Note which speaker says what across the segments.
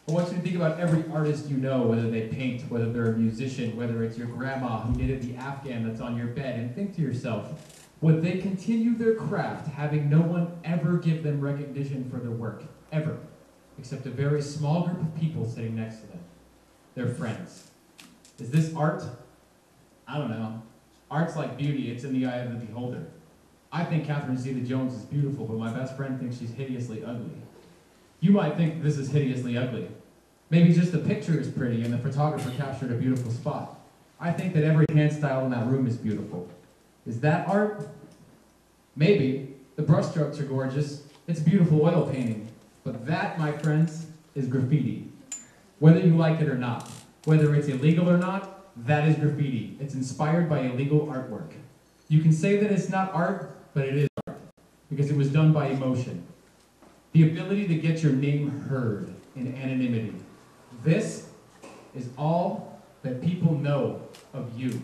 Speaker 1: I want you to think about every artist you know, whether they paint, whether they're a musician, whether it's your grandma who knitted the Afghan that's on your bed, and think to yourself, would they continue their craft having no one ever give them recognition for their work, ever, except a very small group of people sitting next to them, their friends? Is this art? I don't know. Art's like beauty, it's in the eye of the beholder. I think Catherine Zeta-Jones is beautiful, but my best friend thinks she's hideously ugly. You might think this is hideously ugly. Maybe just the picture is pretty and the photographer captured a beautiful spot. I think that every hand style in that room is beautiful. Is that art? Maybe. The brushstrokes are gorgeous. It's a beautiful oil painting. But that, my friends, is graffiti. Whether you like it or not, whether it's illegal or not, that is graffiti. It's inspired by illegal artwork. You can say that it's not art, but it is art, because it was done by emotion. The ability to get your name heard in anonymity. This is all that people know of you.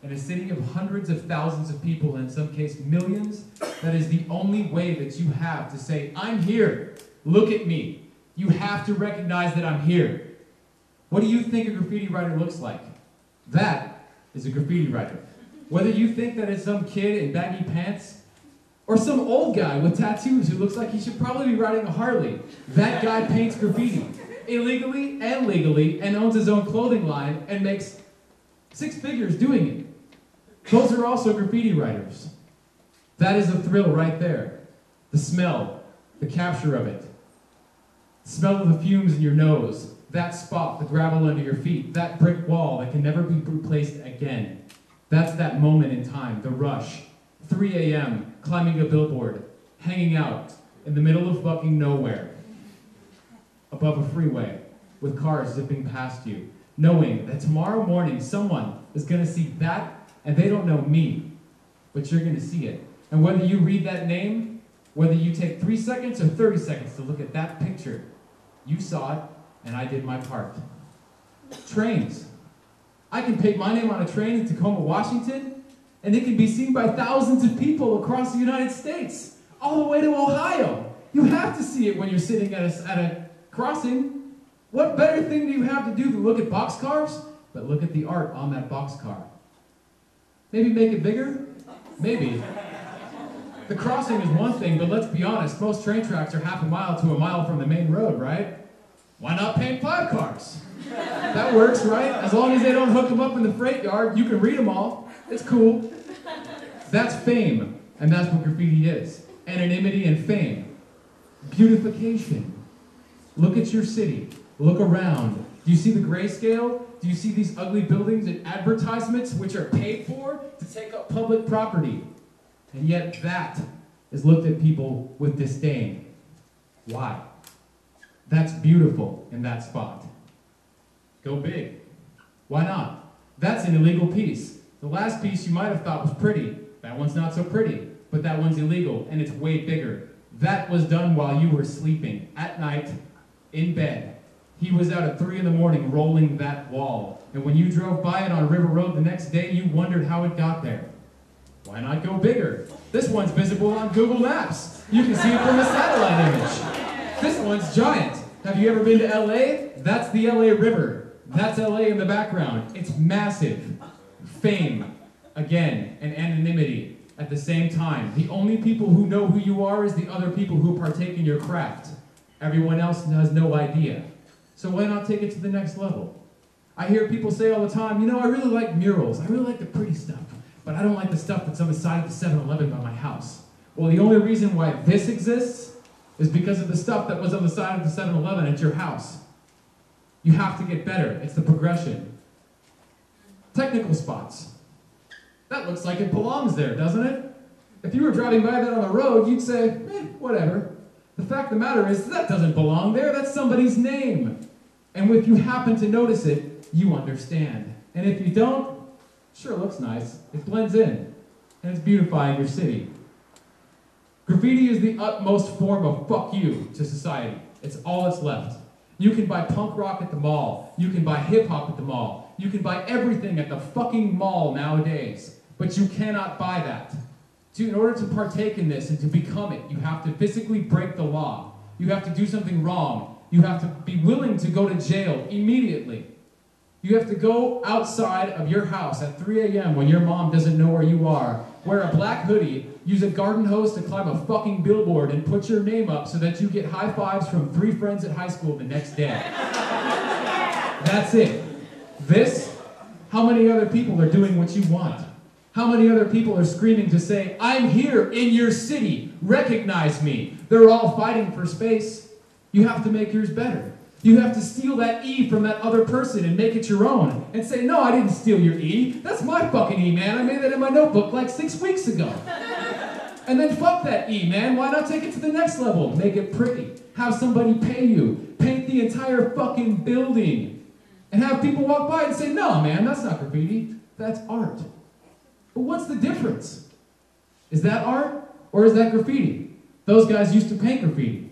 Speaker 1: In a city of hundreds of thousands of people, and in some cases millions, that is the only way that you have to say, I'm here, look at me. You have to recognize that I'm here. What do you think a graffiti writer looks like? That is a graffiti writer. Whether you think that it's some kid in baggy pants, or some old guy with tattoos who looks like he should probably be riding a Harley, that guy paints graffiti, illegally and legally, and owns his own clothing line and makes 6 figures doing it. Those are also graffiti writers. That is a thrill right there. The smell, the capture of it. The smell of the fumes in your nose, that spot, the gravel under your feet, that brick wall that can never be replaced again. That's that moment in time, the rush. 3 a.m., climbing a billboard, hanging out in the middle of fucking nowhere, above a freeway, with cars zipping past you, knowing that tomorrow morning someone is gonna see that, and they don't know me, but you're gonna see it. And whether you read that name, whether you take 3 seconds or 30 seconds to look at that picture, you saw it, and I did my part. Trains. I can paint my name on a train in Tacoma, Washington, and it can be seen by thousands of people across the United States, all the way to Ohio. You have to see it when you're sitting at a crossing. What better thing do you have to do than look at boxcars? But look at the art on that boxcar. Maybe make it bigger? Maybe. The crossing is one thing, but let's be honest, most train tracks are half a mile to a mile from the main road, right? Why not paint 5 cars? That works, right? As long as they don't hook them up in the freight yard, you can read them all. It's cool. That's fame, and that's what graffiti is. Anonymity and fame. Beautification. Look at your city. Look around. Do you see the grayscale? Do you see these ugly buildings and advertisements which are paid for to take up public property? And yet that is looked at people with disdain. Why? That's beautiful in that spot. Go big. Why not? That's an illegal piece. The last piece you might have thought was pretty. That one's not so pretty, but that one's illegal, and it's way bigger. That was done while you were sleeping, at night, in bed. He was out at 3 in the morning rolling that wall, and when you drove by it on River Road the next day, you wondered how it got there. Why not go bigger? This one's visible on Google Maps. You can see it from a satellite image. This one's giant. Have you ever been to LA? That's the LA River. That's LA in the background. It's massive. Fame, again, and anonymity at the same time. The only people who know who you are is the other people who partake in your craft. Everyone else has no idea. So why not take it to the next level? I hear people say all the time, you know, I really like murals. I really like the pretty stuff, but I don't like the stuff that's on the side of the 7-Eleven by my house. Well, the only reason why this exists is because of the stuff that was on the side of the 7-Eleven at your house. You have to get better. It's the progression. Technical spots. That looks like it belongs there, doesn't it? If you were driving by that on the road, you'd say, whatever. The fact of the matter is, that doesn't belong there. That's somebody's name. And if you happen to notice it, you understand. And if you don't, sure looks nice. It blends in. And it's beautifying your city. Graffiti is the utmost form of fuck you to society. It's all that's left. You can buy punk rock at the mall. You can buy hip hop at the mall. You can buy everything at the fucking mall nowadays. But you cannot buy that. In order to partake in this and to become it, you have to physically break the law. You have to do something wrong. You have to be willing to go to jail immediately. You have to go outside of your house at 3 a.m. when your mom doesn't know where you are, wear a black hoodie, use a garden hose to climb a fucking billboard and put your name up so that you get high fives from 3 friends at high school the next day. That's it. This, how many other people are doing what you want? How many other people are screaming to say, I'm here in your city, recognize me? They're all fighting for space. You have to make yours better. You have to steal that E from that other person and make it your own. And say, no, I didn't steal your E. That's my fucking E, man. I made that in my notebook like 6 weeks ago. And then fuck that E, man. Why not take it to the next level? Make it pretty. Have somebody pay you. Paint the entire fucking building. And have people walk by and say, no, man, that's not graffiti. That's art. But what's the difference? Is that art or is that graffiti? Those guys used to paint graffiti.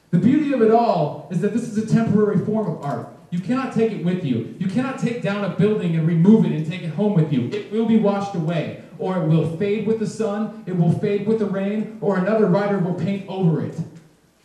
Speaker 1: The beauty of it all is that this is a temporary form of art. You cannot take it with you. You cannot take down a building and remove it and take it home with you. It will be washed away, or it will fade with the sun, it will fade with the rain, or another writer will paint over it.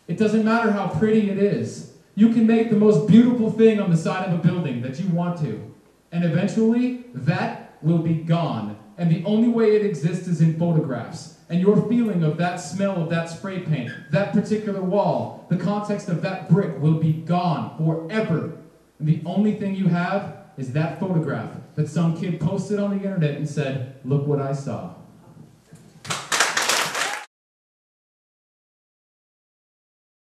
Speaker 1: It doesn't matter how pretty it is. You can make the most beautiful thing on the side of a building that you want to, and eventually that will be gone. And the only way it exists is in photographs. And your feeling of that smell of that spray paint, that particular wall, the context of that brick will be gone forever. And the only thing you have is that photograph that some kid posted on the internet and said, look what I saw.